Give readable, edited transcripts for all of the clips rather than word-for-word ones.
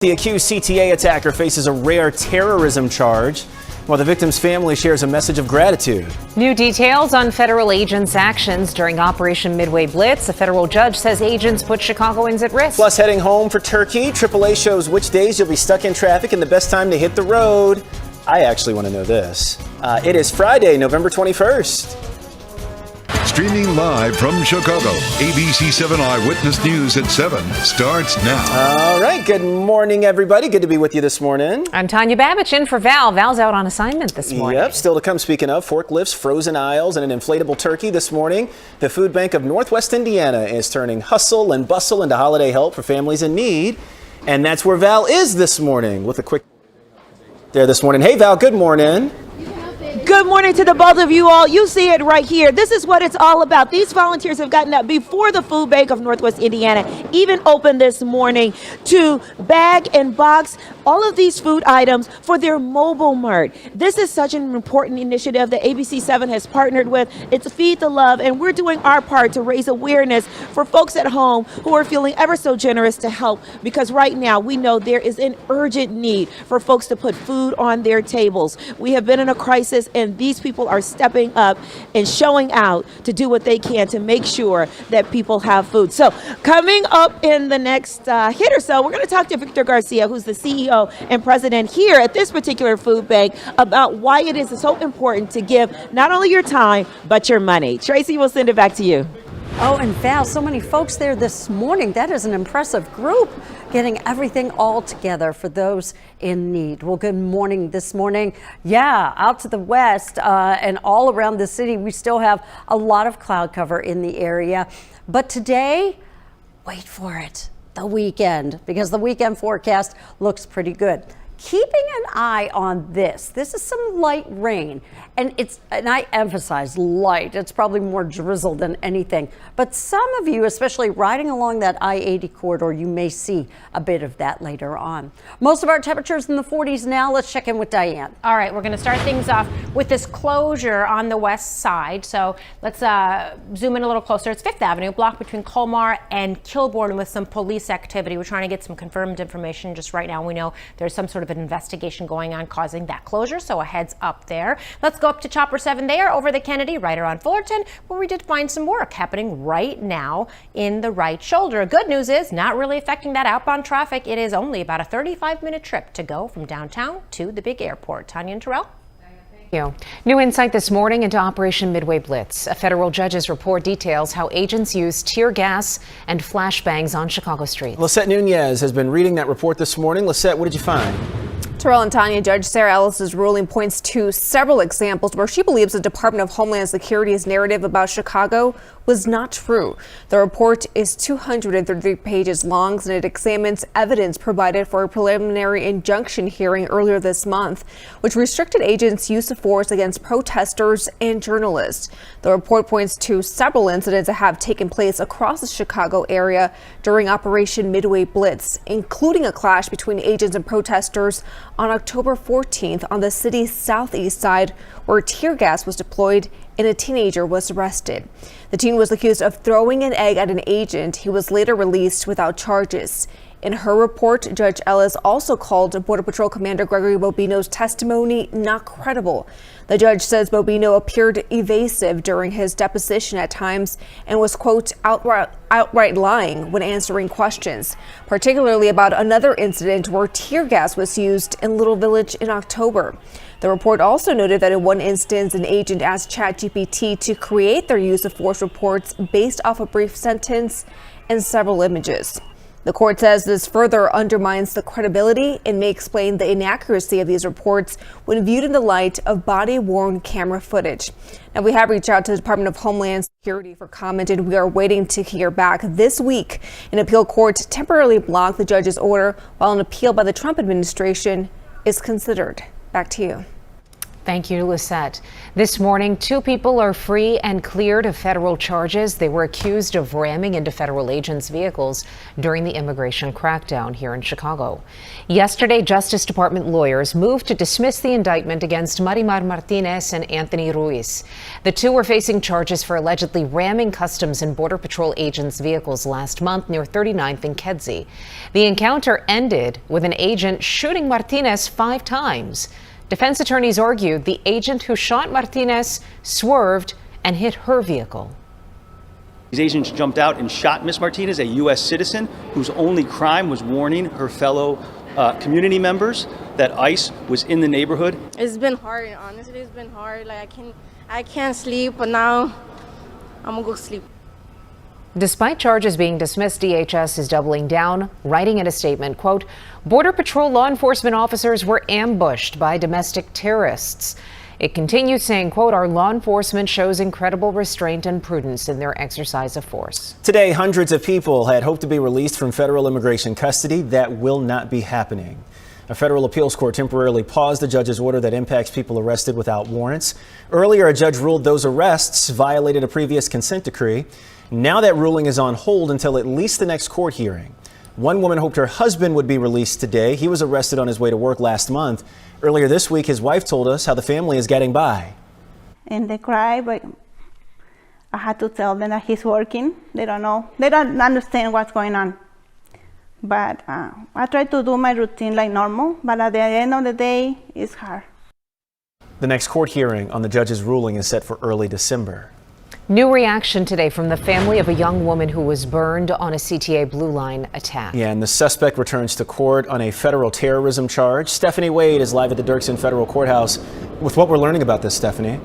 The accused CTA attacker faces a rare terrorism charge, while the victim's family shares a message of gratitude. New details on federal agents' actions during Operation Midway Blitz. A federal judge says agents put Chicagoans at risk. Plus, heading home for Turkey, AAA shows which days you'll be stuck in traffic and the best time to hit the road. I actually want to know this. It is Friday, November 21st. Streaming live from Chicago, ABC 7 Eyewitness News at 7 starts now. All right, good morning, everybody. Good to be with you this morning. I'm Tanya Babich in for Val. Val's out on assignment this morning. Yep, still to come. Speaking of forklifts, frozen aisles, and an inflatable turkey this morning, the Food Bank of Northwest Indiana is turning hustle and bustle into holiday help for families in need. And that's where Val is this morning with a quick there this morning. Hey, Val, good morning. Good morning to the both of you all. You see it right here. This is what it's all about. These volunteers have gotten up before the Food Bank of Northwest Indiana even opened this morning to bag and box all of these food items for their mobile mart. This is such an important initiative that ABC 7 has partnered with. It's Feed the Love, and we're doing our part to raise awareness for folks at home who are feeling ever so generous to help, because right now we know there is an urgent need for folks to put food on their tables. We have been in a crisis, and these people are stepping up and showing out to do what they can to make sure that people have food. So coming up in the next hit or so, we're going to talk to Victor Garcia, who's the CEO and president here at this particular food bank, about why it is so important to give not only your time, but your money. Tracy, we'll send it back to you. Oh, and Val, so many folks there this morning. That is an impressive group, getting everything all together for those in need. Well, good morning this morning. Yeah, out to the west and all around the city, we still have a lot of cloud cover in the area. But today, wait for it, the weekend, because the weekend forecast looks pretty good. Keeping an eye on this. This is some light rain, and I emphasize light. It's probably more drizzle than anything. But some of you, especially riding along that I-80 corridor, you may see a bit of that later on. Most of our temperatures in the 40s now. Let's check in with Diane. All right, we're going to start things off with this closure on the west side. So let's zoom in a little closer. It's 5th Avenue, blocked between Colmar and Kilbourne with some police activity. We're trying to get some confirmed information just right now. We know there's some sort of an investigation going on causing that closure, so a heads up there. Let's go up to Chopper 7 there over the Kennedy, right around Fullerton, where we did find some work happening right now in the right shoulder. Good news is not really affecting that outbound traffic. It is only about a 35-minute trip to go from downtown to the big airport. Tanya and Terrell. New insight this morning into Operation Midway Blitz. A federal judge's report details how agents used tear gas and flashbangs on Chicago streets. Lisette Nunez has been reading that report this morning. Lisette, what did you find? Terrell and Tanya, Judge Sarah Ellis's ruling points to several examples where she believes the Department of Homeland Security's narrative about Chicago was not true. The report is 233 pages long, and it examines evidence provided for a preliminary injunction hearing earlier this month, which restricted agents' use of force against protesters and journalists. The report points to several incidents that have taken place across the Chicago area during Operation Midway Blitz, including a clash between agents and protesters on October 14th on the city's southeast side, where tear gas was deployed and a teenager was arrested. The teen was accused of throwing an egg at an agent. He was later released without charges. In her report, Judge Ellis also called Border Patrol Commander Gregory Bobino's testimony not credible. The judge says Bobino appeared evasive during his deposition at times and was, quote, outright lying when answering questions, particularly about another incident where tear gas was used in Little Village in October. The report also noted that in one instance, an agent asked ChatGPT to create their use of force reports based off a brief sentence and several images. The court says this further undermines the credibility and may explain the inaccuracy of these reports when viewed in the light of body-worn camera footage. Now, we have reached out to the Department of Homeland Security for comment, and we are waiting to hear back this week. An appeal court temporarily blocked the judge's order while an appeal by the Trump administration is considered. Back to you. Thank you, Lisette. This morning, 2 people are free and cleared of federal charges. They were accused of ramming into federal agents' vehicles during the immigration crackdown here in Chicago. Yesterday, Justice Department lawyers moved to dismiss the indictment against Marimar Martinez and Anthony Ruiz. The 2 were facing charges for allegedly ramming Customs and Border Patrol agents' vehicles last month near 39th and Kedzie. The encounter ended with an agent shooting Martinez 5 times. Defense attorneys argued the agent who shot Martinez swerved and hit her vehicle. These agents jumped out and shot Miss Martinez, a U.S. citizen whose only crime was warning her fellow community members that ICE was in the neighborhood. It's been hard, honestly. It's been hard. Like I can't sleep, but now I'm gonna go sleep. Despite charges being dismissed, DHS is doubling down, writing in a statement, quote, Border Patrol law enforcement officers were ambushed by domestic terrorists. It continues saying, quote, our law enforcement shows incredible restraint and prudence in their exercise of force. Today, hundreds of people had hoped to be released from federal immigration custody. That will not be happening. A federal appeals court temporarily paused the judge's order that impacts people arrested without warrants. Earlier, a judge ruled those arrests violated a previous consent decree. Now that ruling is on hold until at least the next court hearing. One woman hoped her husband would be released today. He was arrested on his way to work last month. Earlier this week, his wife told us how the family is getting by. And they cry, but I had to tell them that he's working. They don't know. They don't understand what's going on. But I try to do my routine like normal, but at the end of the day, it's hard. The next court hearing on the judge's ruling is set for early December. New reaction today from the family of a young woman who was burned on a CTA Blue Line attack. Yeah, and the suspect returns to court on a federal terrorism charge. Stephanie Wade is live at the Dirksen Federal Courthouse with what we're learning about this, Stephanie.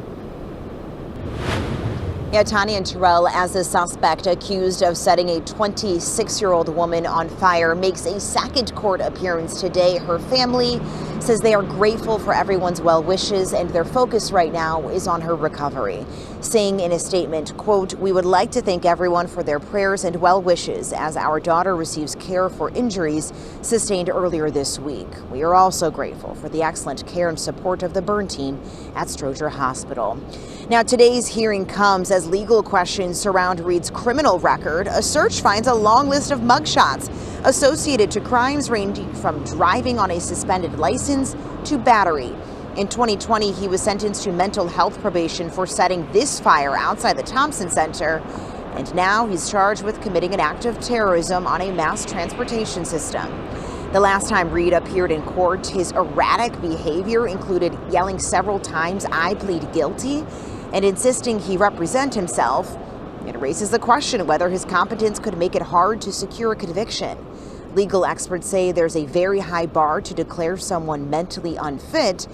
Yeah, Tanya and Terrell, as the suspect accused of setting a 26-year-old woman on fire makes a second court appearance today. Her family says they are grateful for everyone's well wishes and their focus right now is on her recovery. Saying in a statement, quote, we would like to thank everyone for their prayers and well wishes as our daughter receives care for injuries sustained earlier this week. We are also grateful for the excellent care and support of the burn team at Stroger Hospital. Now, today's hearing comes as legal questions surround Reed's criminal record. A search finds a long list of mugshots associated to crimes ranging from driving on a suspended license to battery. In 2020, he was sentenced to mental health probation for setting this fire outside the Thompson Center. And now he's charged with committing an act of terrorism on a mass transportation system. The last time Reed appeared in court, his erratic behavior included yelling several times, I plead guilty, and insisting he represent himself. It raises the question whether his competence could make it hard to secure a conviction. Legal experts say there's a very high bar to declare someone mentally unfit,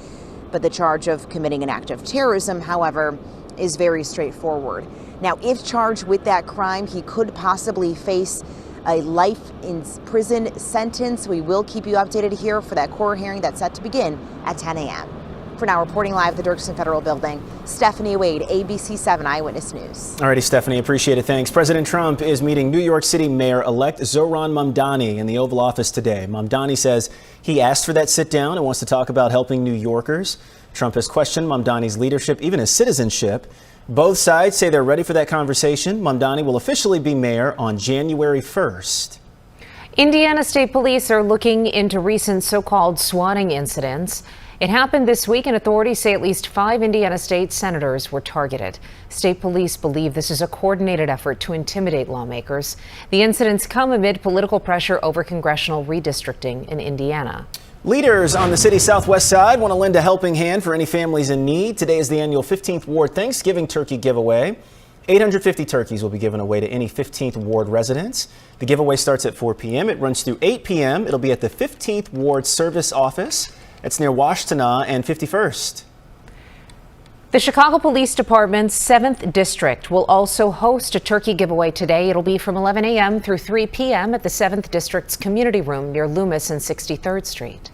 but the charge of committing an act of terrorism, however, is very straightforward. Now, if charged with that crime, he could possibly face a life in prison sentence. We will keep you updated here for that court hearing that's set to begin at 10 a.m. For now, reporting live at the Dirksen Federal Building, Stephanie Wade, ABC 7 Eyewitness News. Alrighty, Stephanie, appreciate it. Thanks. President Trump is meeting New York City Mayor-elect Zohran Mamdani in the Oval Office today. Mamdani says he asked for that sit down and wants to talk about helping New Yorkers. Trump has questioned Mamdani's leadership, even his citizenship. Both sides say they're ready for that conversation. Mamdani will officially be mayor on January 1st. Indiana State Police are looking into recent so-called swatting incidents. It happened this week, and authorities say at least 5 Indiana state senators were targeted. State police believe this is a coordinated effort to intimidate lawmakers. The incidents come amid political pressure over congressional redistricting in Indiana. Leaders on the city's southwest side want to lend a helping hand for any families in need. Today is the annual 15th Ward Thanksgiving Turkey Giveaway. 850 turkeys will be given away to any 15th Ward residents. The giveaway starts at 4 p.m. It runs through 8 p.m. It'll be at the 15th Ward Service Office. It's near Washtenaw and 51st. The Chicago Police Department's 7th District will also host a turkey giveaway today. It'll be from 11 a.m. through 3 p.m. at the 7th District's Community Room near Loomis and 63rd Street.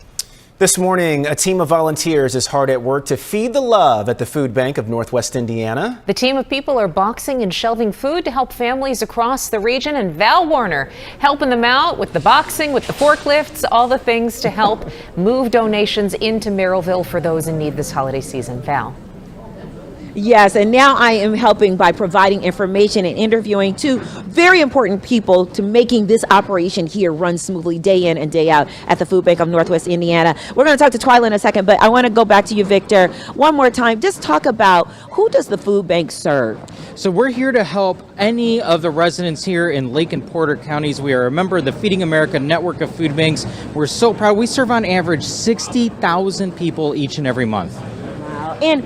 This morning, a team of volunteers is hard at work to feed the love at the Food Bank of Northwest Indiana. The team of people are boxing and shelving food to help families across the region, and Val Warner helping them out with the boxing, with the forklifts, all the things to help move donations into Merrillville for those in need this holiday season. Val. Yes, and now I am helping by providing information and interviewing two very important people to making this operation here run smoothly day in and day out at the Food Bank of Northwest Indiana. We're going to talk to Twyla in a second, but I want to go back to you, Victor, one more time. Just talk about who does the Food Bank serve? So we're here to help any of the residents here in Lake and Porter counties. We are a member of the Feeding America network of food banks. We're so proud. We serve on average 60,000 people each and every month. And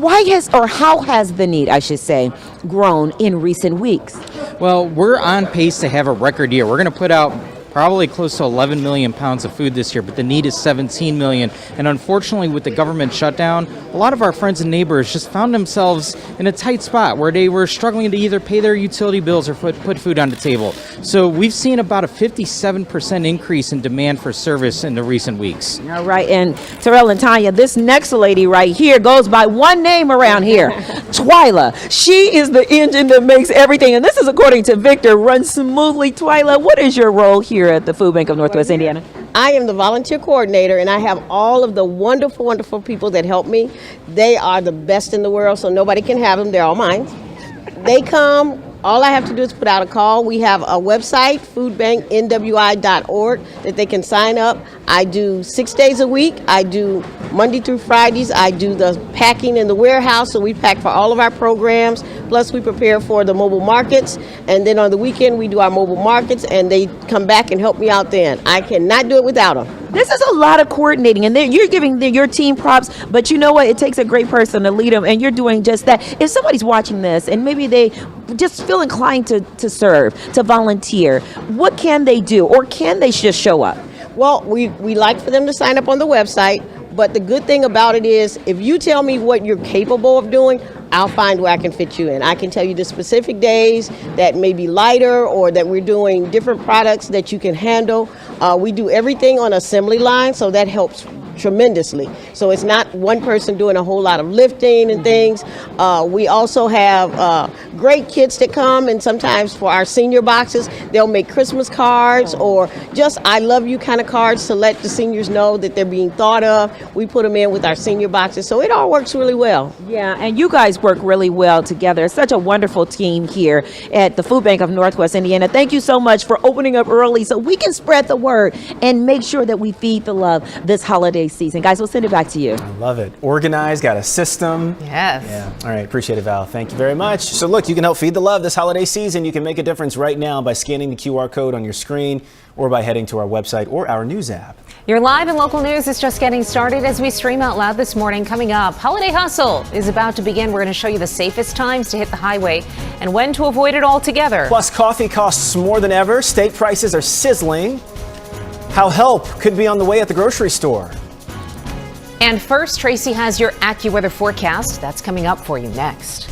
why has, or how has the need, I should say, grown in recent weeks? Well, we're on pace to have a record year. We're going to put out probably close to 11 million pounds of food this year, but the need is 17 million. And unfortunately, with the government shutdown, a lot of our friends and neighbors just found themselves in a tight spot where they were struggling to either pay their utility bills or put food on the table. So we've seen about a 57% increase in demand for service in the recent weeks. All right, and Terrell and Tanya, this next lady right here goes by one name around here, Twyla. She is the engine that makes everything, and this is according to Victor, runs smoothly. Twyla, what is your role here at the Food Bank of Northwest Indiana? I am the volunteer coordinator, and I have all of the wonderful, wonderful people that help me. They are the best in the world, so nobody can have them. They're all mine. They come. All I have to do is put out a call. We have a website, foodbanknwi.org, that they can sign up. I do 6 days a week. I do Monday through Fridays. I do the packing in the warehouse, so we pack for all of our programs. Plus, we prepare for the mobile markets. And then on the weekend, we do our mobile markets, and they come back and help me out then. I cannot do it without them. This is a lot of coordinating, and you're giving your team props, but you know what? It takes a great person to lead them, and you're doing just that. If somebody's watching this and maybe they just feel inclined to serve, to volunteer, what can they do, or can they just show up? Well, we like for them to sign up on the website, but the good thing about it is if you tell me what you're capable of doing, I'll find where I can fit you in. I can tell you the specific days that may be lighter or that we're doing different products that you can handle. We do everything on assembly line, so that helps tremendously. So it's not one person doing a whole lot of lifting and things. We also have great kids that come, and sometimes for our senior boxes, they'll make Christmas cards or just I love you kind of cards to let the seniors know that they're being thought of. We put them in with our senior boxes, so it all works really well. Yeah, and you guys work really well together. It's such a wonderful team here at the Food Bank of Northwest Indiana. Thank you so much for opening up early so we can spread the word and make sure that we feed the love this holiday season. Guys, we'll send it back to you. I love it. Organized, got a system. Yes. Yeah. All right. Appreciate it, Val. Thank you very much. So look, you can help feed the love this holiday season. You can make a difference right now by scanning the QR code on your screen or by heading to our website or our news app. Your live and local news is just getting started as we stream out loud this morning. Coming up, Holiday Hustle is about to begin. We're going to show you the safest times to hit the highway and when to avoid it altogether. Plus, coffee costs more than ever. State prices are sizzling. How help could be on the way at the grocery store. And first, Tracy has your AccuWeather forecast. That's coming up for you next.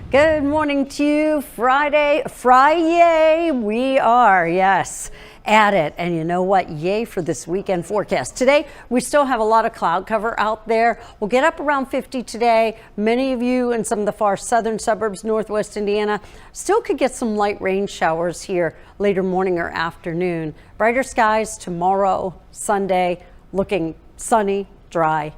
Good morning to you. Friday, we are, yes, at it. And you know what? Yay for this weekend forecast. Today, we still have a lot of cloud cover out there. We'll get up around 50 today. Many of you in some of the far southern suburbs, northwest Indiana, still could get some light rain showers here later morning or afternoon. Brighter skies tomorrow, Sunday, looking sunny, dry,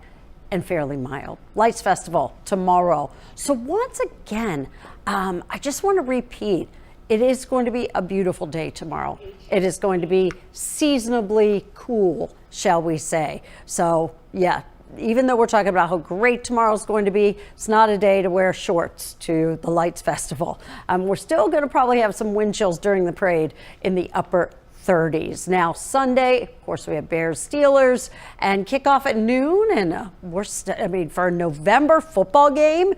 and fairly mild. Lights Festival tomorrow. So once again, I just want to repeat, it is going to be a beautiful day tomorrow. It is going to be seasonably cool, shall we say. So yeah, even though we're talking about how great tomorrow's going to be, it's not a day to wear shorts to the Lights Festival. We're still going to probably have some wind chills during the parade in the upper 30s. Now Sunday, of course, we have Bears Steelers and kickoff at noon, and for a November football game,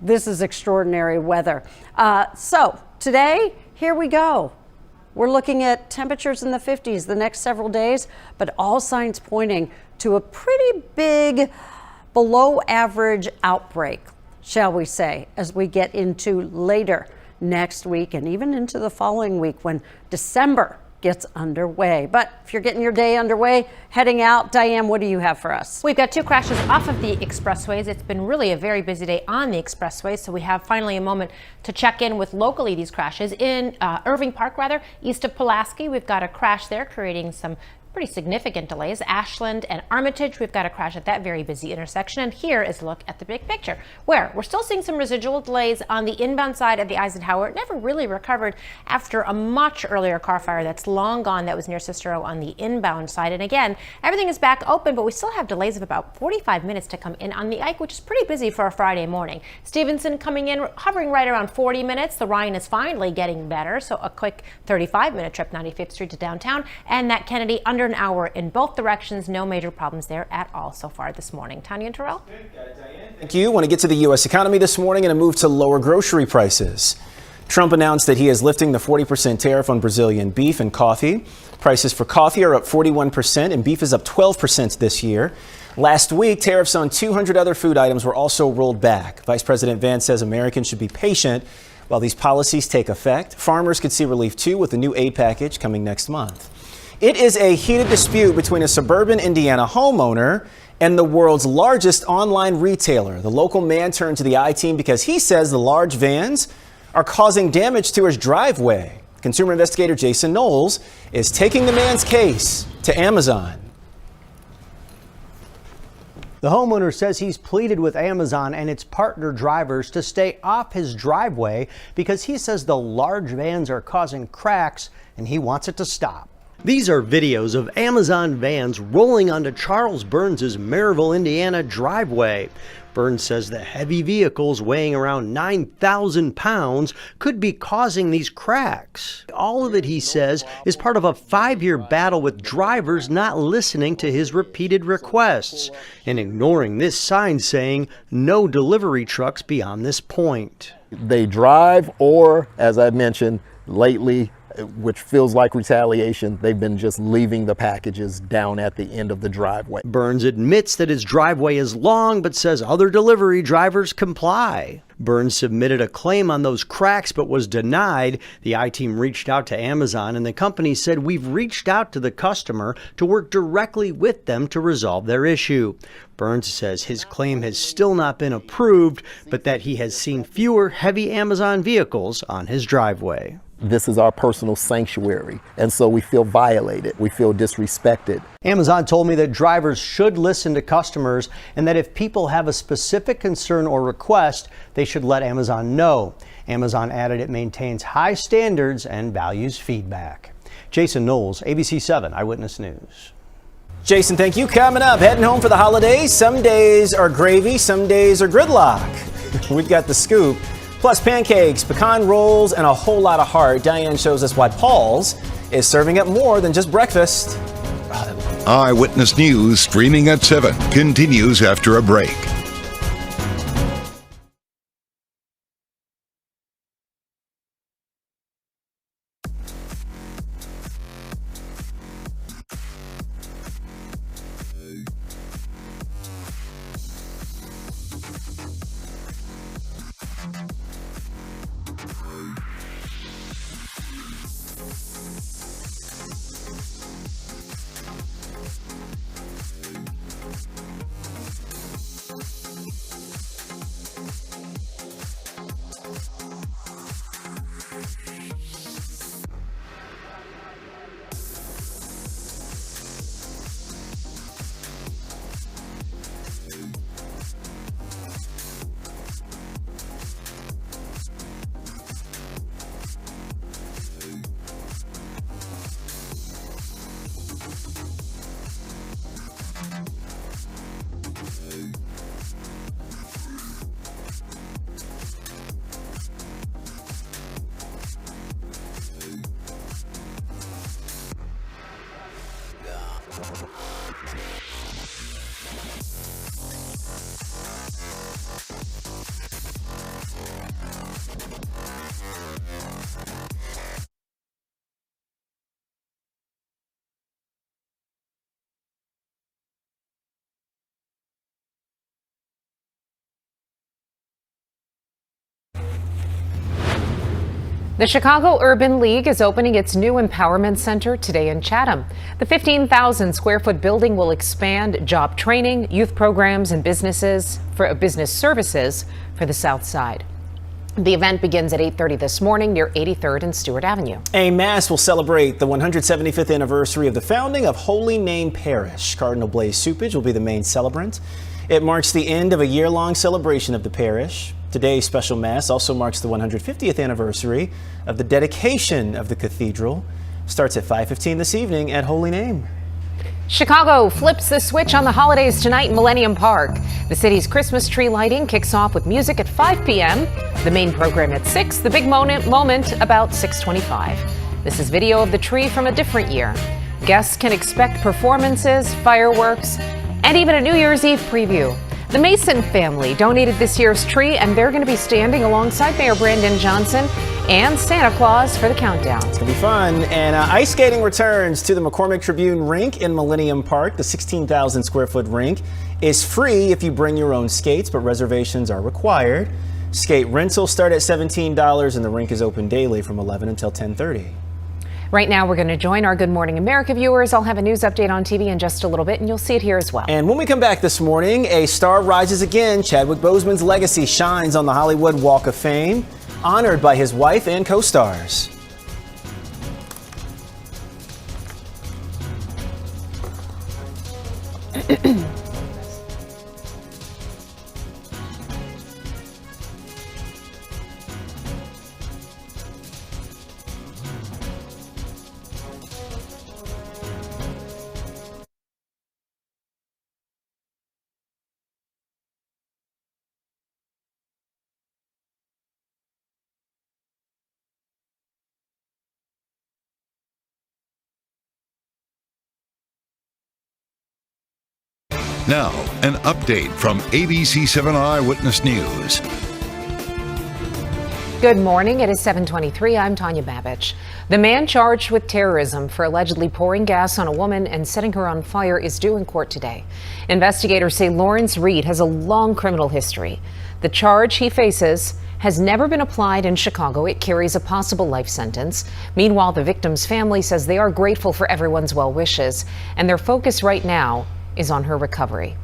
this is extraordinary weather. So today, here we go. We're looking at temperatures in the 50s the next several days, but all signs pointing to a pretty big below average outbreak, shall we say, as we get into later next week and even into the following week when December gets underway. But if you're getting your day underway, heading out, Diane, what do you have for us? We've got 2 crashes off of the expressways. It's been really a very busy day on the expressways, so we have finally a moment to check in with locally these crashes. In Irving Park, east of Pulaski, we've got a crash there creating some pretty significant delays. Ashland and Armitage, we've got a crash at that very busy intersection. And here is a look at the big picture, where we're still seeing some residual delays on the inbound side of the Eisenhower. It never really recovered after a much earlier car fire that's long gone that was near Cicero on the inbound side. And again, everything is back open, but we still have delays of about 45 minutes to come in on the Ike, which is pretty busy for a Friday morning. Stevenson coming in, hovering right around 40 minutes. The Ryan is finally getting better, so a quick 35-minute trip 95th Street to downtown. And that Kennedy under an hour in both directions. No major problems there at all so far this morning. Tanya and Terrell. Thank you. Want to get to the U.S. economy this morning and a move to lower grocery prices. Trump announced that he is lifting the 40% tariff on Brazilian beef and coffee. Prices for coffee are up 41% and beef is up 12% this year. Last week, tariffs on 200 other food items were also rolled back. Vice President Vance says Americans should be patient while these policies take effect. Farmers could see relief too with the new aid package coming next month. It is a heated dispute between a suburban Indiana homeowner and the world's largest online retailer. The local man turned to the I-Team because he says the large vans are causing damage to his driveway. Consumer investigator Jason Knowles is taking the man's case to Amazon. The homeowner says he's pleaded with Amazon and its partner drivers to stay off his driveway because he says the large vans are causing cracks and he wants it to stop. These are videos of Amazon vans rolling onto Charles Burns' Maryville, Indiana driveway. Burns says the heavy vehicles weighing around 9,000 pounds could be causing these cracks. All of it, he says, is part of a 5-year battle with drivers not listening to his repeated requests and ignoring this sign saying no delivery trucks beyond this point. They drive, or, as I mentioned lately, which feels like retaliation, they've been just leaving the packages down at the end of the driveway. Burns admits that his driveway is long, but says other delivery drivers comply. Burns submitted a claim on those cracks, but was denied. The I-Team reached out to Amazon, and the company said, "We've reached out to the customer to work directly with them to resolve their issue." Burns says his claim has still not been approved, but that he has seen fewer heavy Amazon vehicles on his driveway. This is our personal sanctuary, and so we feel violated. We feel disrespected. Amazon told me that drivers should listen to customers and that if people have a specific concern or request, they should let Amazon know. Amazon added it maintains high standards and values feedback. Jason Knowles, ABC 7 Eyewitness News. Jason, thank you. Coming up, heading home for the holidays. Some days are gravy, some days are gridlock. We've got the scoop. Plus pancakes, pecan rolls, and a whole lot of heart. Diane shows us why Paul's is serving up more than just breakfast. Eyewitness News streaming at 7 continues after a break. The Chicago Urban League is opening its new empowerment center today in Chatham. The 15,000 square foot building will expand job training, youth programs, and business services for the South Side. The event begins at 8:30 this morning near 83rd and Stewart Avenue. A mass will celebrate the 175th anniversary of the founding of Holy Name Parish. Cardinal Blaise Cupich will be the main celebrant. It marks the end of a year-long celebration of the parish. Today's special mass also marks the 150th anniversary of the dedication of the cathedral. Starts at 5:15 this evening at Holy Name. Chicago flips the switch on the holidays tonight in Millennium Park. The city's Christmas tree lighting kicks off with music at 5 p.m. The main program at 6, the big moment about 6:25. This is video of the tree from a different year. Guests can expect performances, fireworks, and even a New Year's Eve preview. The Mason family donated this year's tree, and they're going to be standing alongside Mayor Brandon Johnson and Santa Claus for the countdown. It's going to be fun. And ice skating returns to the McCormick Tribune rink in Millennium Park. The 16,000 square foot rink is free if you bring your own skates, but reservations are required. Skate rentals start at $17, and the rink is open daily from 11 until 10:30. Right now, we're going to join our Good Morning America viewers. I'll have a news update on TV in just a little bit, and you'll see it here as well. And when we come back this morning, a star rises again. Chadwick Boseman's legacy shines on the Hollywood Walk of Fame, honored by his wife and co-stars. Now, an update from ABC 7 Eyewitness News. Good morning. It is 7:23. I'm Tanya Babich. The man charged with terrorism for allegedly pouring gas on a woman and setting her on fire is due in court today. Investigators say Lawrence Reed has a long criminal history. The charge he faces has never been applied in Chicago. It carries a possible life sentence. Meanwhile, the victim's family says they are grateful for everyone's well wishes, and their focus right now is on her recovery.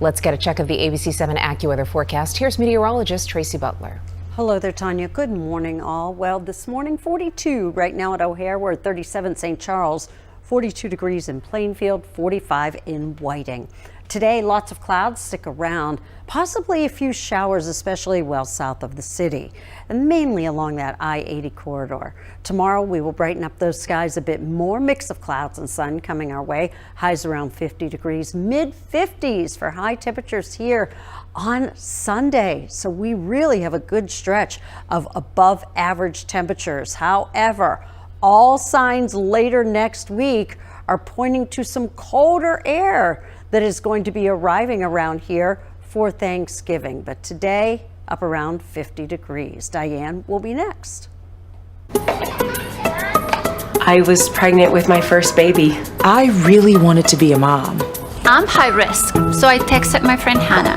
Let's get a check of the ABC 7 AccuWeather forecast. Here's meteorologist Tracy Butler. Hello there, Tanya. Good morning, all. Well, this morning, 42 right now at O'Hare. We're at 37 St. Charles, 42 degrees in Plainfield, 45 in Whiting. Today, lots of clouds stick around, possibly a few showers, especially well south of the city, and mainly along that I-80 corridor. Tomorrow, we will brighten up those skies a bit more, mix of clouds and sun coming our way. Highs around 50 degrees, mid-50s for high temperatures here on Sunday. So we really have a good stretch of above average temperatures. However, all signs later next week are pointing to some colder air that is going to be arriving around here for Thanksgiving. But today, up around 50 degrees. Diane will be next. I was pregnant with my first baby. I really wanted to be a mom. I'm high risk, so I texted my friend Hannah.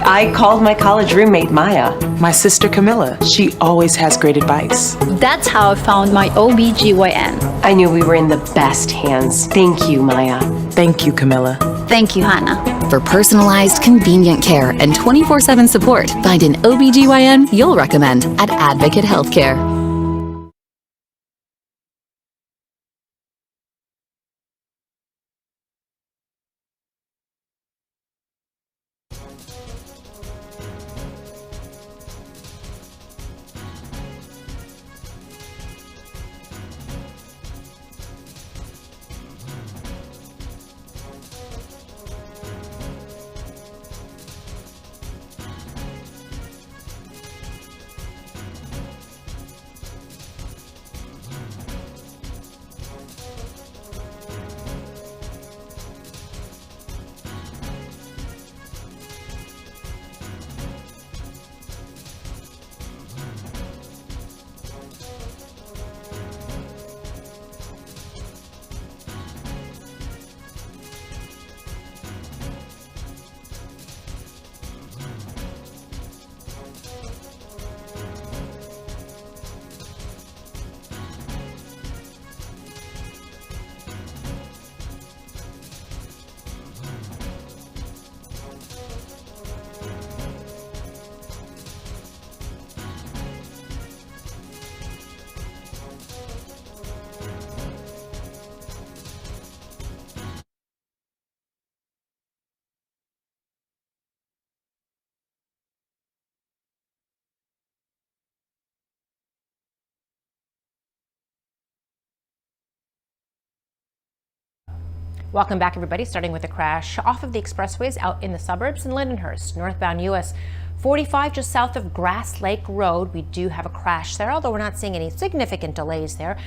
I called my college roommate Maya. My sister Camilla. She always has great advice. That's how I found my OBGYN. I knew we were in the best hands. Thank you, Maya. Thank you, Camilla. Thank you, Hannah. For personalized, convenient care and 24/7 support, find an OBGYN you'll recommend at Advocate Healthcare. Welcome back, everybody. Starting with a crash off of the expressways out in the suburbs in Lindenhurst, northbound US 45 just south of Grass Lake Road. We do have a crash there, although we're not seeing any significant delays there.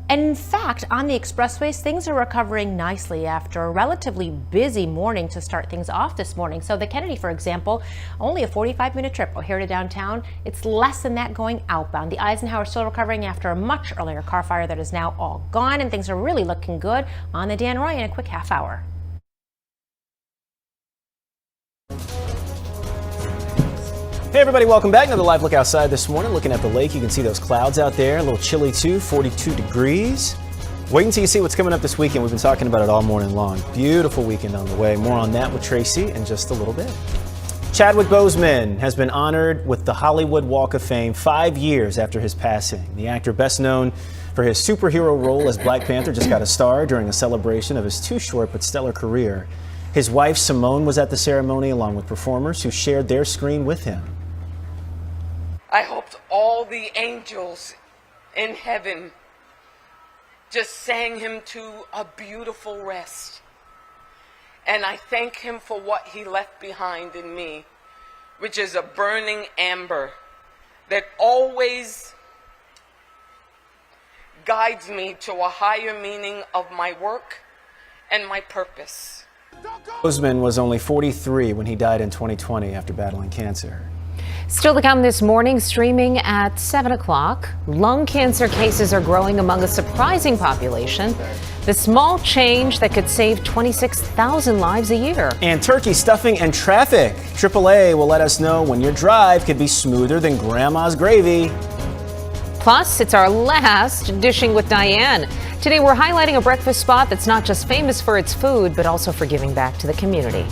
And in fact, on the expressways, things are recovering nicely after a relatively busy morning to start things off this morning. So the Kennedy, for example, only a 45-minute trip O'Hare to downtown. It's less than that going outbound. The Eisenhower still recovering after a much earlier car fire that is now all gone, and things are really looking good on the Dan Roy in a quick half hour. Hey everybody, welcome back. Another live look outside this morning. Looking at the lake, you can see those clouds out there. A little chilly too, 42 degrees. Wait until you see what's coming up this weekend. We've been talking about it all morning long. Beautiful weekend on the way. More on that with Tracy in just a little bit. Chadwick Boseman has been honored with the Hollywood Walk of Fame 5 years after his passing. The actor, best known for his superhero role as Black Panther, just got a star during a celebration of his too short but stellar career. His wife, Simone, was at the ceremony along with performers who shared their screen with him. I hoped all the angels in heaven just sang him to a beautiful rest. And I thank him for what he left behind in me, which is a burning amber that always guides me to a higher meaning of my work and my purpose. Boseman was only 43 when he died in 2020 after battling cancer. Still to come this morning, streaming at 7 o'clock. Lung cancer cases are growing among a surprising population. The small change that could save 26,000 lives a year. And turkey stuffing and traffic. AAA will let us know when your drive could be smoother than grandma's gravy. Plus, it's our last Dishing with Diane. Today, we're highlighting a breakfast spot that's not just famous for its food, but also for giving back to the community.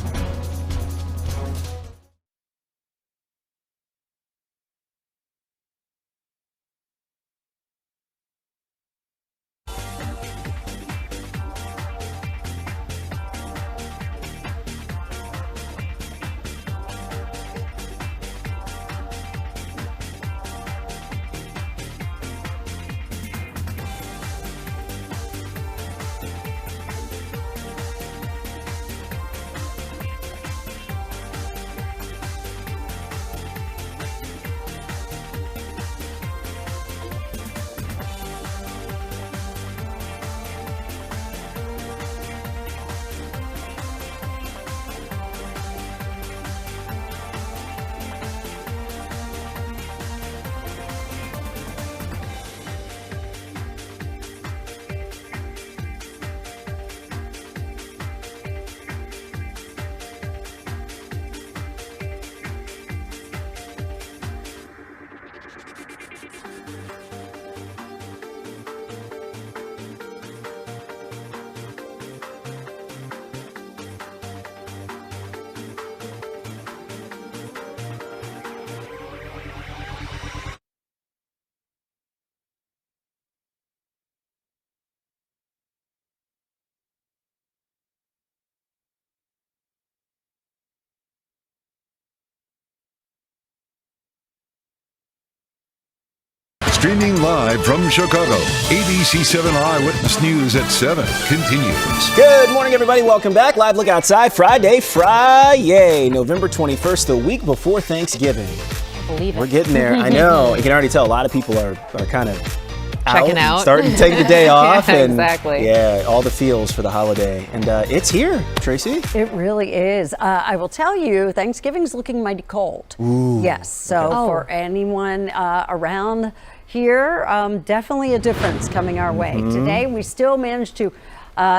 Streaming live from Chicago, ABC 7 Eyewitness News at 7 continues. Good morning, everybody. Welcome back. Live look outside. Friday, November 21st, the week before Thanksgiving. I believe it. We're getting there. I know. You can already tell a lot of people are kind of checking out, starting to take the day off. Yeah, and exactly. Yeah, all the feels for the holiday. And it's here, Tracy. It really is. I will tell you, Thanksgiving's looking mighty cold. Ooh, yes, so for anyone around here, definitely a difference coming our way. Today, we still managed to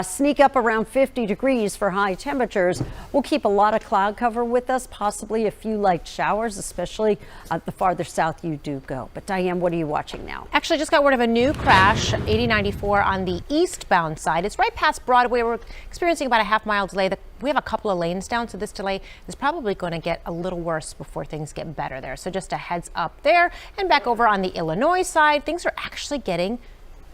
sneak up around 50 degrees for high temperatures. We'll keep a lot of cloud cover with us, possibly a few light showers, especially the farther south you do go. But Diane, what are you watching now? Actually, just got word of a new crash, 8094 on the eastbound side. It's right past Broadway. We're experiencing about a half-mile delay. We have a couple of lanes down, so this delay is probably going to get a little worse before things get better there. So just a heads up there. And back over on the Illinois side, things are actually getting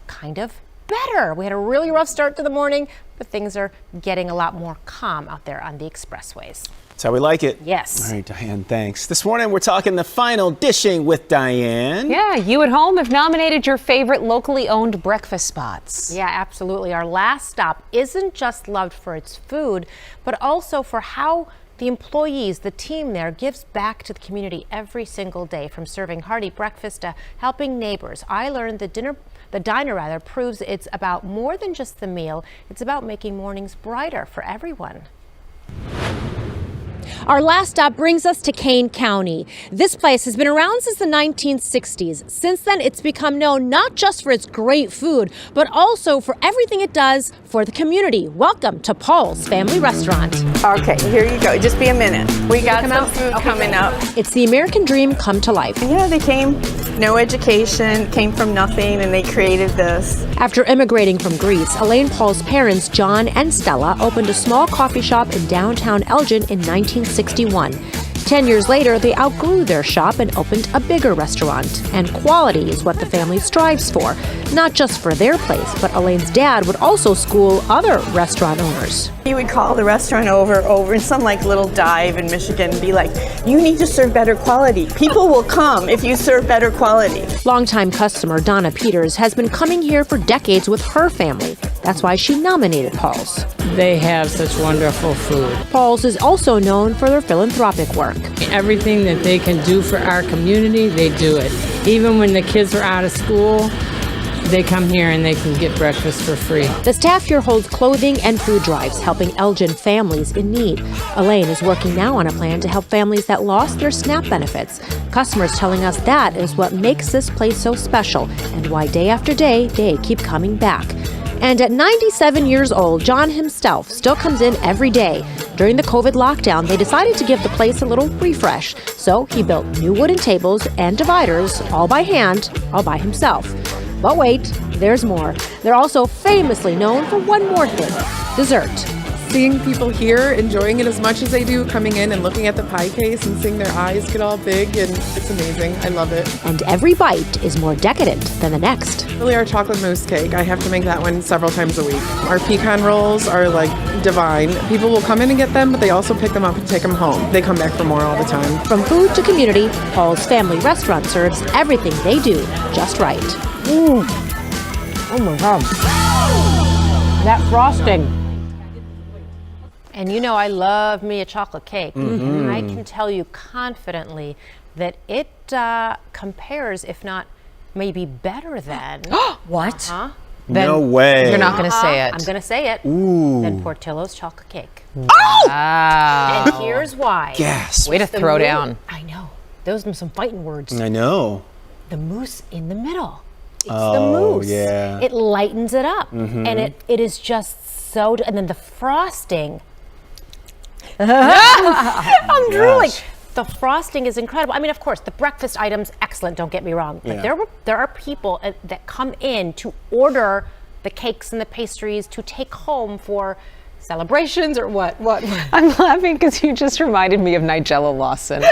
kind of better. We had a really rough start to the morning, but things are getting a lot more calm out there on the expressways. That's how we like it. Yes. All right, Diane, thanks. This morning, we're talking the final dishing with Diane. Yeah, you at home have nominated your favorite locally owned breakfast spots. Yeah, absolutely. Our last stop isn't just loved for its food, but also for how the employees, the team there, gives back to the community every single day, from serving hearty breakfast to helping neighbors. I learned the diner proves it's about more than just the meal. It's about making mornings brighter for everyone. Our last stop brings us to Kane County. This place has been around since the 1960s. Since then, it's become known not just for its great food, but also for everything it does for the community. Welcome to Paul's Family Restaurant. Okay, here you go. Just be a minute. We got some food coming up. It's the American dream come to life. Yeah, they came, no education, came from nothing, and they created this. After immigrating from Greece, Elaine Paul's parents, John and Stella, opened a small coffee shop in downtown Elgin in 1961. 10 years later, they outgrew their shop and opened a bigger restaurant. And quality is what the family strives for, not just for their place, but Elaine's dad would also school other restaurant owners. He would call the restaurant over in some like little dive in Michigan and be like, you need to serve better quality. People will come if you serve better quality. Longtime customer Donna Peters has been coming here for decades with her family. That's why she nominated Paul's. They have such wonderful food. Paul's is also known for their philanthropic work. Everything that they can do for our community, they do it. Even when the kids are out of school, they come here and they can get breakfast for free. The staff here holds clothing and food drives, helping Elgin families in need. Elaine is working now on a plan to help families that lost their SNAP benefits. Customers telling us that is what makes this place so special and why day after day they keep coming back. And at 97 years old, John himself still comes in every day. During the COVID lockdown, they decided to give the place a little refresh. So he built new wooden tables and dividers, all by hand, all by himself. But wait, there's more. They're also famously known for one more thing: dessert. Seeing people here enjoying it as much as they do, coming in and looking at the pie case and seeing their eyes get all big, and it's amazing. I love it. And every bite is more decadent than the next. Really, our chocolate mousse cake, I have to make that one several times a week. Our pecan rolls are like divine. People will come in and get them, but they also pick them up and take them home. They come back for more all the time. From food to community, Paul's Family Restaurant serves everything they do just right. Oh my God. That frosting. And you know, I love me a chocolate cake. And I can tell you confidently that it compares, if not maybe better than. What? No way. You're not going to say it. I'm going to say it. Ooh. Than Portillo's chocolate cake. Wow. And here's why. Gasp. Way to throw down. I know. Those are some fighting words. I know. The mousse in the middle. It's the Oh, mousse. yeah. It lightens it up. And it is just so, and then the frosting. I'm drooling. The frosting is incredible. I mean, of course, the breakfast items, excellent, don't get me wrong. But there are people that come in to order the cakes and the pastries to take home for celebrations or what? I'm laughing because you just reminded me of Nigella Lawson.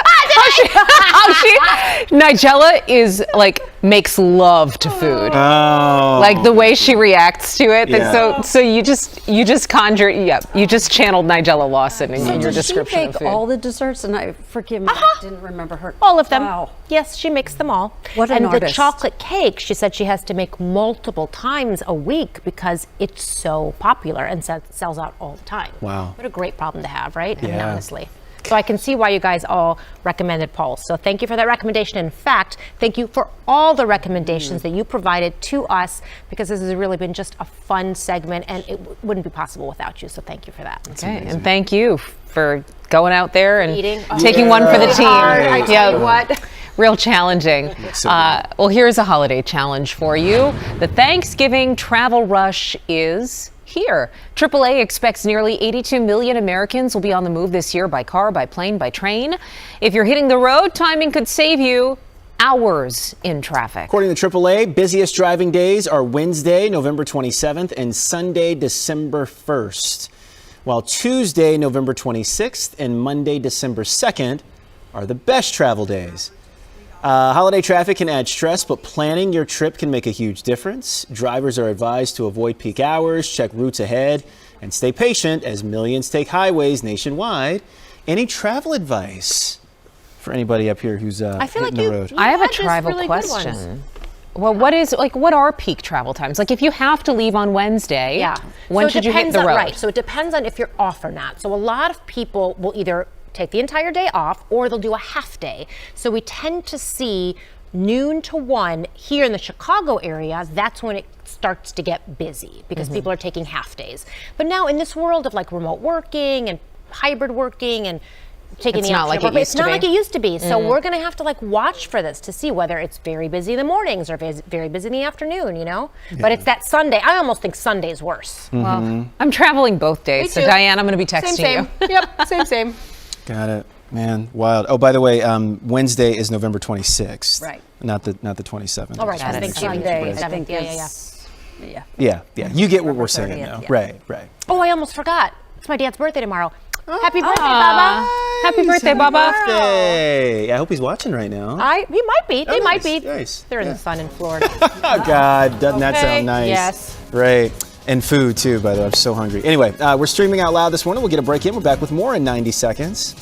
Nigella is like makes love to food. Oh. Like the way she reacts to it. Yeah. So you just conjured. Yep. You just channeled Nigella Lawson in your description She of baked food. all the desserts, and forgive me, I didn't remember her. All of them. Wow. Yes, she makes them all. What an and the artist. chocolate cake, she said she has to make multiple times a week because it's so popular and sells out all the time. Wow. What a great problem to have, right? I mean, Yeah. honestly. So I can see why you guys all recommended Paul's. So thank you for that recommendation. In fact, thank you for all the recommendations that you provided to us, because this has really been just a fun segment and it wouldn't be possible without you. So thank you for that. Okay, and thank you for going out there and Eating. taking one for the team. I tell you what. Real challenging. Well, here's a holiday challenge for you. The Thanksgiving travel rush is here. AAA expects nearly 82 million Americans will be on the move this year by car, by plane, by train. If you're hitting the road, timing could save you hours in traffic. According to AAA, busiest driving days are Wednesday, November 27th, and Sunday, December 1st, while Tuesday, November 26th, and Monday, December 2nd are the best travel days. Holiday traffic can add stress, but planning your trip can make a huge difference. Drivers are advised to avoid peak hours, check routes ahead, and stay patient as millions take highways nationwide. Any travel advice for anybody up here who's I feel hitting like the road? I have a had just travel really good question. ones. Well, what are peak travel times? Like if you have to leave on Wednesday, Yeah. when So should it you hit depends the on, road? Right. So it depends on if you're off or not. So a lot of people will either take the entire day off or they'll do a half day. So we tend to see noon to 1 here in the Chicago area. That's when it starts to get busy because people are taking half days. But now in this world of like remote working and hybrid working and taking It's the not option like of it work, used it's to not be. like it used to be. So we're going to have to like watch for this to see whether it's very busy in the mornings or very busy in the afternoon, you know? But it's that Sunday. I almost think Sunday's worse. Well, I'm traveling both days, so too. Diane, I'm going to be texting you. Yep, same. Got it. Man, wild. Oh, by the way, Wednesday is November 26th. Right. Not the 27th. All right, That is Thanksgiving. Sunday, I 27th. think Yeah. Yeah. You get what we're saying 30th, now. yeah. Right. Oh, I almost forgot. It's my dad's birthday tomorrow. Happy birthday, Baba. Happy birthday, Baba. Hey, I hope he's watching right now. He might be. They might be. Nice. They're in the sun in Florida. Oh, God, doesn't that Okay, sound nice? yes. Right. And food, too, by the way. I'm so hungry. Anyway, we're streaming out loud this morning. We'll get a break in. We're back with more in 90 seconds.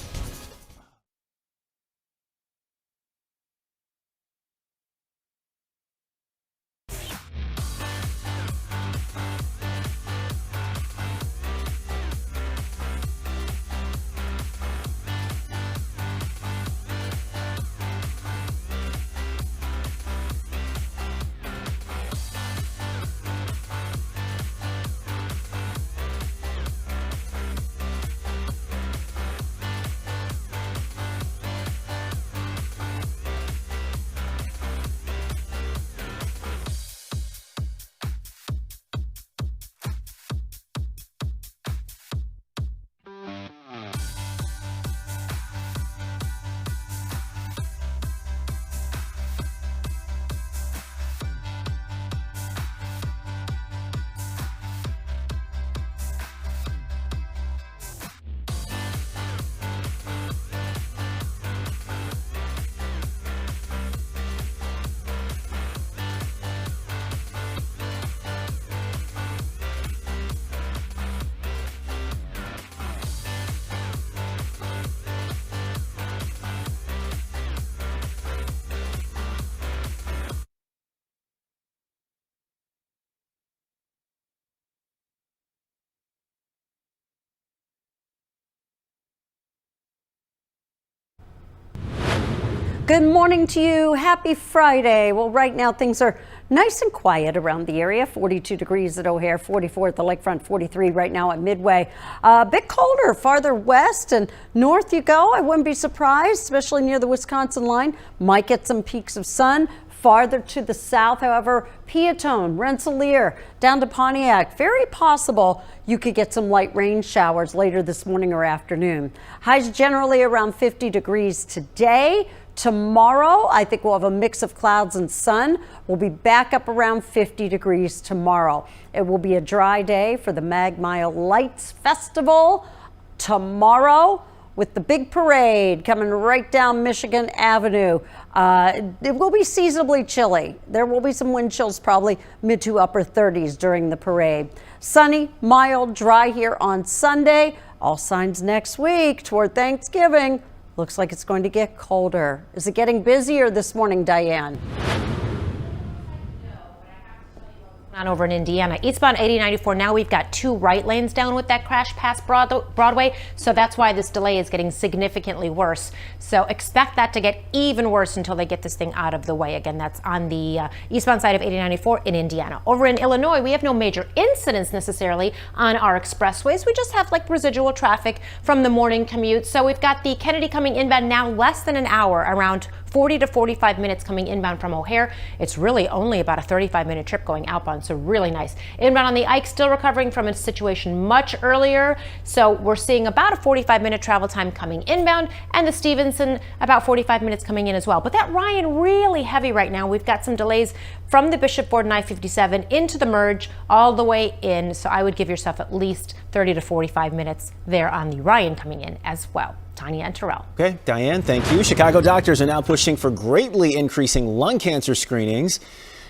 Good morning to you. Happy Friday. Well, right now things are nice and quiet around the area. 42 degrees at O'Hare, 44 at the lakefront, 43 right now at Midway. A bit colder farther west and north you go. I wouldn't be surprised, especially near the Wisconsin line. Might get some peaks of sun. Farther to the south, however, Peatone, Rensselaer, down to Pontiac, very possible you could get some light rain showers later this morning or afternoon. Highs generally around 50 degrees today. Tomorrow, I think we'll have a mix of clouds and sun. We'll be back up around 50 degrees tomorrow. It will be a dry day for the Mag Mile Lights Festival tomorrow, with the big parade coming right down Michigan Avenue. It will be seasonably chilly. There will be some wind chills, probably mid to upper 30s during the parade. Sunny, mild, dry here on Sunday. All signs next week toward Thanksgiving. Looks like it's going to get colder. Is it getting busier this morning, Diane? On over in Indiana. Eastbound 8094, now we've got 2 right lanes down with that crash past Broadway, so that's why this delay is getting significantly worse. So expect that to get even worse until they get this thing out of the way. Again, that's on the eastbound side of 8094 in Indiana. Over in Illinois, we have no major incidents necessarily on our expressways. We just have like residual traffic from the morning commute. So we've got the Kennedy coming inbound now less than an hour, around 40 to 45 minutes coming inbound from O'Hare. It's really only about a 35-minute trip going outbound, so really nice. Inbound on the Ike, still recovering from a situation much earlier, so we're seeing about a 45-minute travel time coming inbound, and the Stevenson about 45 minutes coming in as well. But that Ryan really heavy right now. We've got some delays from the Bishop Ford and I-57 into the merge all the way in, so I would give yourself at least 30 to 45 minutes there on the Ryan coming in as well. Tanya and Terrell. Okay, Diane, thank you. Chicago doctors are now pushing for greatly increasing lung cancer screenings.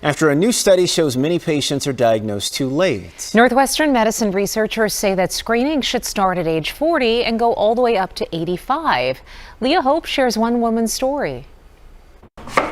after a new study shows many patients are diagnosed too late. Northwestern medicine researchers say that screening should start at age 40 and go all the way up to 85. Leah Hope shares one woman's story.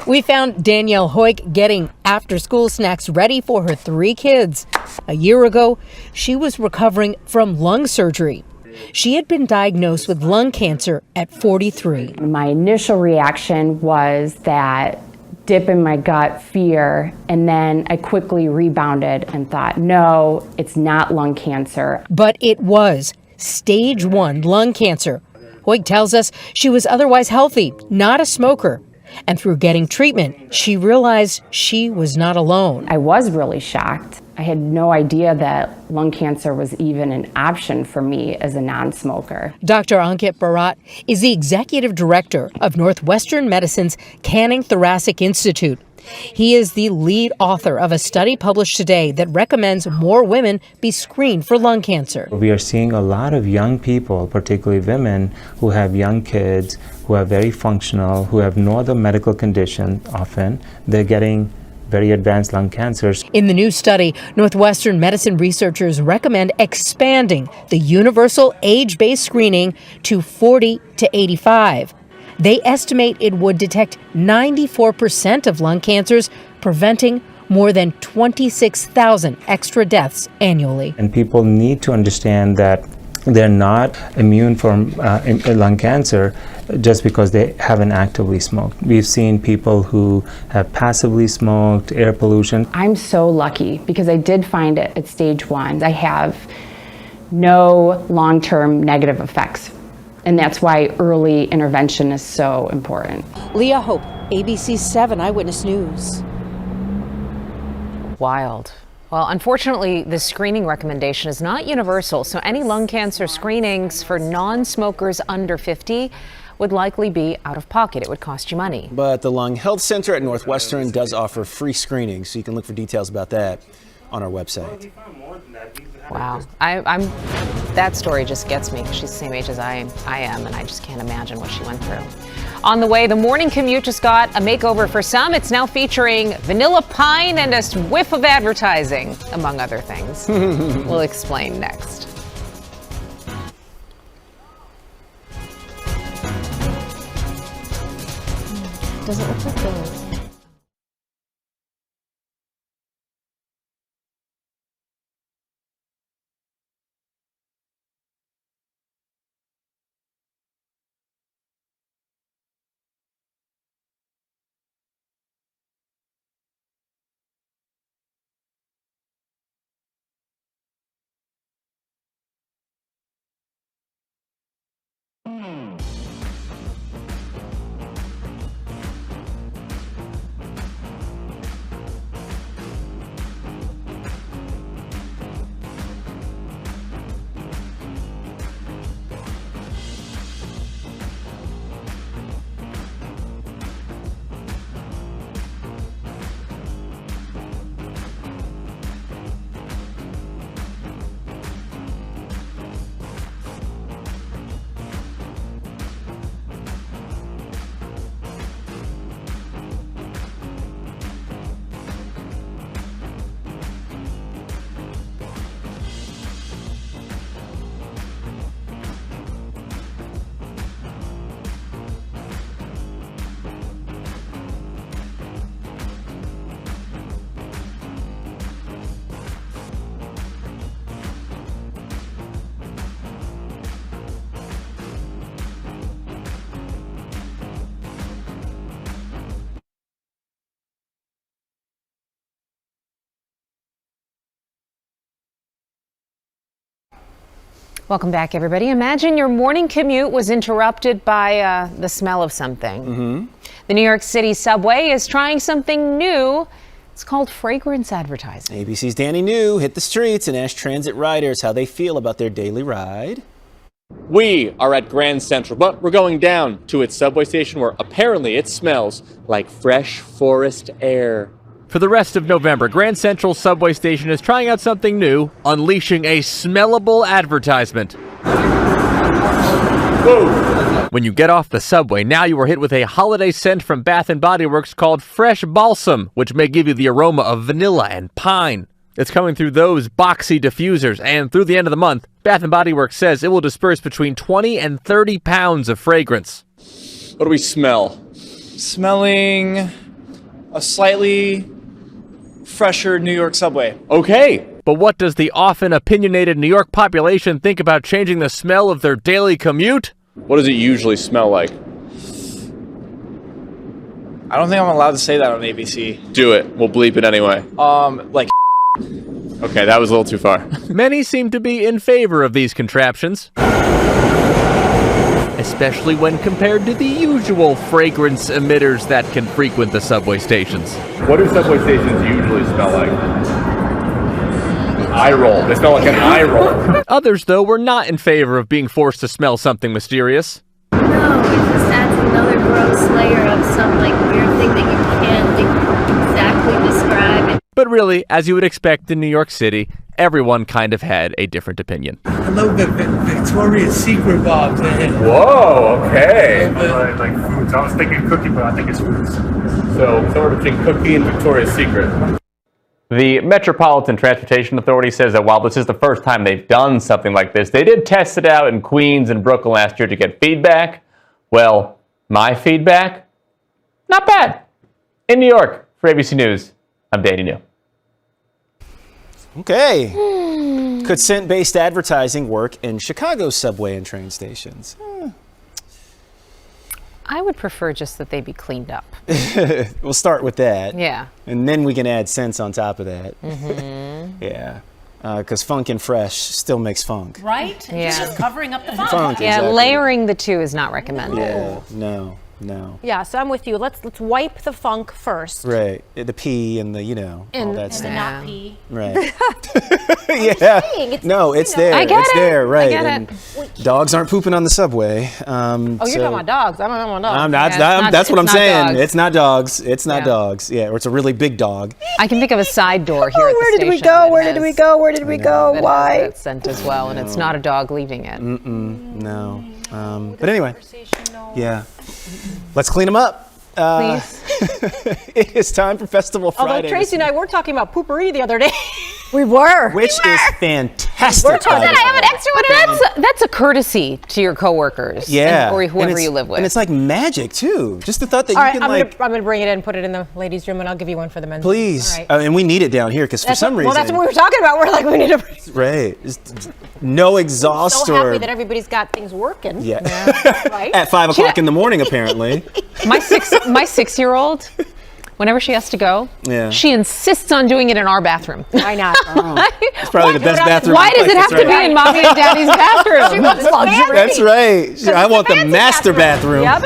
We found Danielle Hoyk getting after-school snacks ready for her 3 kids. A year ago, she was recovering from lung surgery. She had been diagnosed with lung cancer at 43. My initial reaction was that dip in my gut, fear, and then I quickly rebounded and thought, no, it's not lung cancer. But it was stage 1 lung cancer. Hoyk tells us she was otherwise healthy, not a smoker. And through getting treatment, she realized she was not alone. I was really shocked. I had no idea that lung cancer was even an option for me as a non-smoker. Dr. Ankit Bharat is the executive director of Northwestern Medicine's Canning Thoracic Institute. He is the lead author of a study published today that recommends more women be screened for lung cancer. We are seeing a lot of young people, particularly women, who have young kids, who are very functional, who have no other medical condition often. They're getting very advanced lung cancers. In the new study, Northwestern medicine researchers recommend expanding the universal age-based screening to 40 to 85. They estimate it would detect 94% of lung cancers, preventing more than 26,000 extra deaths annually. And people need to understand that they're not immune from lung cancer just because they haven't actively smoked. We've seen people who have passively smoked, air pollution. I'm so lucky because I did find it at stage 1. I have no long-term negative effects. And that's why early intervention is so important. Leah Hope, ABC 7 Eyewitness News. Wild. Well, unfortunately, the screening recommendation is not universal, so any lung cancer screenings for non-smokers under 50 would likely be out of pocket. It would cost you money. But the Lung Health Center at Northwestern does offer free screenings, so you can look for details about that on our website. Wow. That story just gets me. She's the same age as I am, and I just can't imagine what she went through. On the way, the morning commute just got a makeover for some. It's now featuring vanilla pine and a whiff of advertising, among other things. We'll explain next. Doesn't look like those. Welcome back, everybody. Imagine your morning commute was interrupted by the smell of something. The New York City subway is trying something new. It's called fragrance advertising. ABC's Danny New hit the streets and asked transit riders how they feel about their daily ride. We are at Grand Central, but we're going down to its subway station where apparently it smells like fresh forest air. For the rest of November, Grand Central subway station is trying out something new, unleashing a smellable advertisement. Whoa. When you get off the subway, now you are hit with a holiday scent from Bath & Body Works called Fresh Balsam, which may give you the aroma of vanilla and pine. It's coming through those boxy diffusers, and through the end of the month, Bath & Body Works says it will disperse between 20 and 30 pounds of fragrance. What do we smell? Smelling a slightly fresher New York subway. Okay, but what does the often opinionated New York population think about changing the smell of their daily commute? What does it usually smell like? I don't think I'm allowed to say that on ABC. Do it. We'll bleep it anyway. Like Okay, that was a little too far. Many seem to be in favor of these contraptions, especially when compared to the usual fragrance emitters that can frequent the subway stations. What do subway stations usually smell like? Eye roll. They smell like an eye roll. Others, though, were not in favor of being forced to smell something mysterious. No, it just adds another gross layer of some like weird thing that you can't exactly describe. But really, as you would expect in New York City, everyone kind of had a different opinion. I love the Victoria's Secret bobs. Whoa, okay. Like foods. I was thinking cookie, but I think it's foods. So, somewhere between cookie and Victoria's Secret. The Metropolitan Transportation Authority says that while this is the first time they've done something like this, they did test it out in Queens and Brooklyn last year to get feedback. Well, my feedback? Not bad. In New York, for ABC News, I'm Danny New. Okay. Could scent-based advertising work in Chicago's subway and train stations? I would prefer just that they be cleaned up. We'll start with that. Yeah. And then we can add scents on top of that. Mm-hmm. Yeah. Because funk and fresh still makes funk. Right? Yeah. It's just covering up the funk. Funk, Yeah, exactly. layering the two is not recommended. Yeah, no. Yeah, so I'm with you. Let's wipe the funk first. Right. The pee and the, all that And stuff. not pee. Right. Yeah. No, it's there. I get it's it. there, right. I get and it. dogs aren't pooping on the subway. Oh, you're talking about dogs. I'm talking about dogs. That's what I'm saying. dogs. It's not dogs. It's not dogs. Yeah, or it's a really big dog. I can think of a side door here at the Where station. did we go? Where did we go? Where did we go? That Why? has that scent as well, and it's not a dog leaving it. No. But anyway, yeah. Let's clean them up. Please. It is time for Festival Friday. Although Tracy and I were talking about poopery the other day. We were. Which is fantastic. We're talking. I have an extra one. That's a courtesy to your coworkers. Yeah. Or And whoever it's- you live with. And it's like magic, too. Just the thought that All you right, can, I'm gonna bring it in, put it in the ladies' room, and I'll give you one for the men's. please. All right. And we need it down here because for That's some what, reason. Well, that's what we were talking about. We're like, we need to. Right. Just no exhaust So or. happy that everybody's got things working. Yeah. Right. At 5 o'clock in the morning, apparently. My 6-year-old, whenever she has to go, Yeah. she insists on doing it in our bathroom. Why not? It's probably the best bathroom. Why in does it place. have to be in mommy and daddy's bathroom? She wants luxury. That's right. I want the master bathroom. Yep.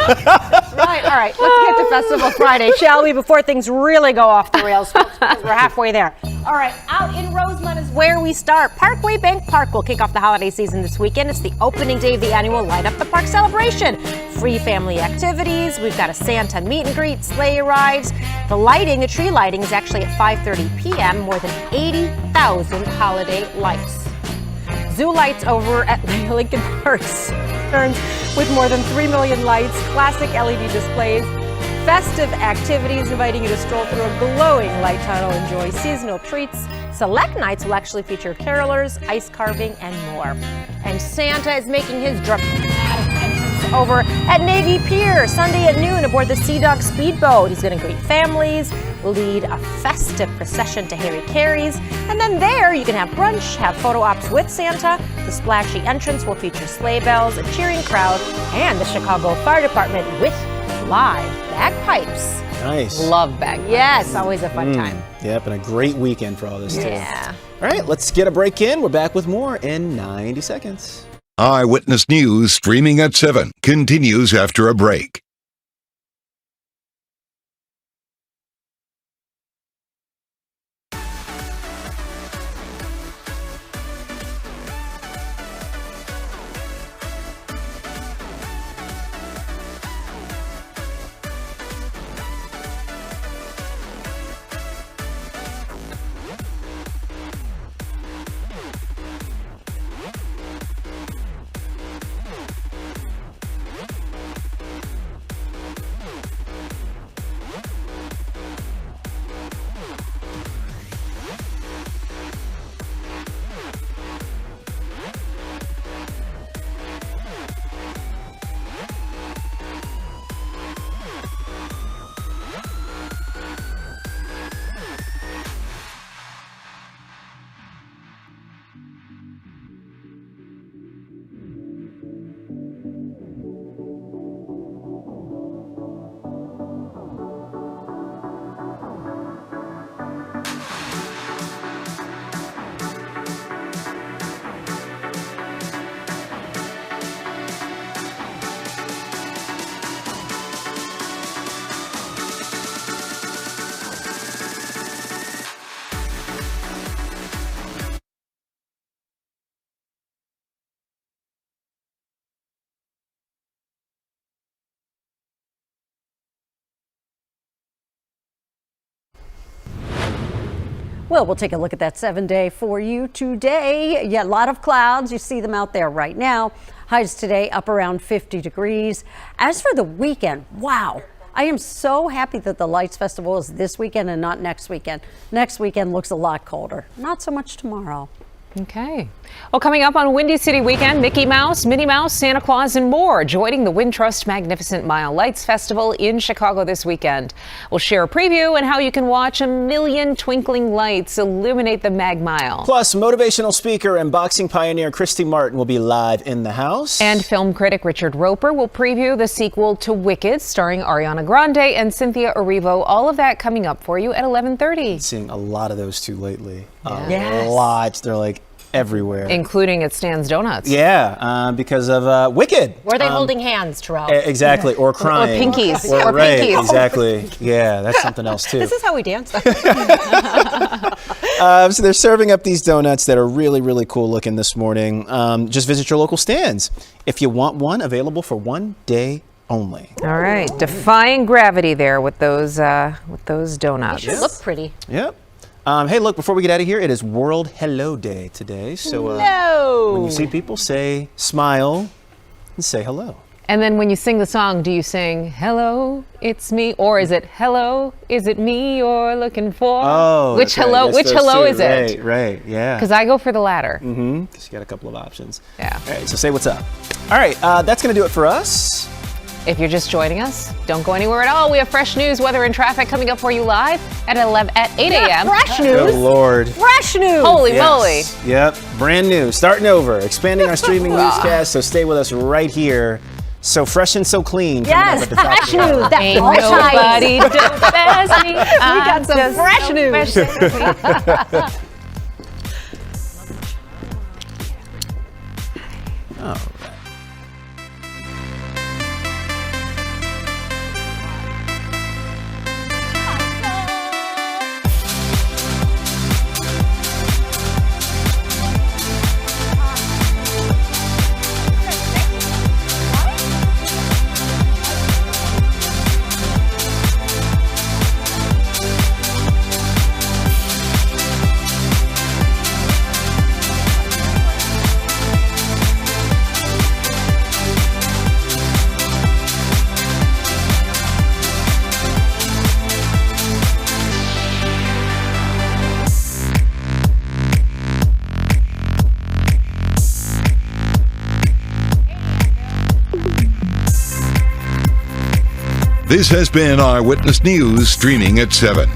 Right. All right. Let's get to Festival Friday, shall we? Before things really go off the rails, folks, because we're halfway there. All right. Out in Rosemont is where we start. Parkway Bank Park will kick off the holiday season this weekend. It's the opening day of the annual Light Up the Park celebration. Free family activities. We've got a Santa meet and greet, sleigh rides. The tree lighting is actually at 5:30 p.m. More than 80,000 holiday lights. Zoo lights over at Lincoln Park turns with more than 3 million lights, classic LED displays, festive activities, inviting you to stroll through a glowing light tunnel, enjoy seasonal treats. Select nights will actually feature carolers, ice carving, and more. And Santa is making his dramatic entrance over at Navy Pier Sunday at noon aboard the Sea Dog speedboat. He's going to greet families, lead a festive procession to Harry Carey's, and then there you can have brunch, have photo ops with Santa. The splashy entrance will feature sleigh bells, a cheering crowd, and the Chicago Fire Department with live bagpipes. Nice. Love bagpipes. Yes, always a fun time. Yep, and a great weekend for all this, too. Yeah. All right, let's get a break in. We're back with more in 90 seconds. Eyewitness News streaming at 7 continues after a break. Well, we'll take a look at that 7-day for you today. Yeah, a lot of clouds. You see them out there right now. Highs today up around 50 degrees. As for the weekend, wow. I am so happy that the Lights Festival is this weekend and not next weekend. Next weekend looks a lot colder. Not so much tomorrow. Okay. Well, coming up on Windy City Weekend, Mickey Mouse, Minnie Mouse, Santa Claus, and more joining the Wintrust Magnificent Mile Lights Festival in Chicago this weekend. We'll share a preview and how you can watch a million twinkling lights illuminate the Mag Mile. Plus, motivational speaker and boxing pioneer Christy Martin will be live in the house. And film critic Richard Roper will preview the sequel to Wicked, starring Ariana Grande and Cynthia Erivo. All of that coming up for you at 11:30. Seeing a lot of those two lately. Yes. A lot. They're like everywhere. Including at Stan's Donuts. Yeah, because of Wicked. Were they holding hands, Terrell? Exactly, or crying. Or pinkies. Or right, pinkies. Exactly. Yeah, that's something else too. This is how we dance. So they're serving up these donuts that are really, really cool looking this morning. Just visit your local stands. If you want one, available for 1 day only. All right, defying gravity there with those donuts. They look pretty. Yep. Hey, look, before we get out of here, it is World Hello Day today. So when you see people, say smile and say hello. And then when you sing the song, do you sing, hello, it's me? Or is it, hello, is it me you're looking for? Oh, which that's right. hello, Yes, which those hello two. is it? Right, yeah. Because I go for the latter. Mm-hmm. Because you got a couple of options. Yeah. All right, so say what's up. All right, that's going to do it for us. If you're just joining us, don't go anywhere at all. We have fresh news, weather, and traffic coming up for you live at 8 a.m. Fresh news. Good Lord. Fresh news. Holy moly. Yep, brand new, starting over, expanding our streaming newscast, so stay with us right here. So fresh and so clean. Yes, fresh news. That's Ain't all nobody time. does as me. We got some fresh news. Oh. This has been Eyewitness News, streaming at 7.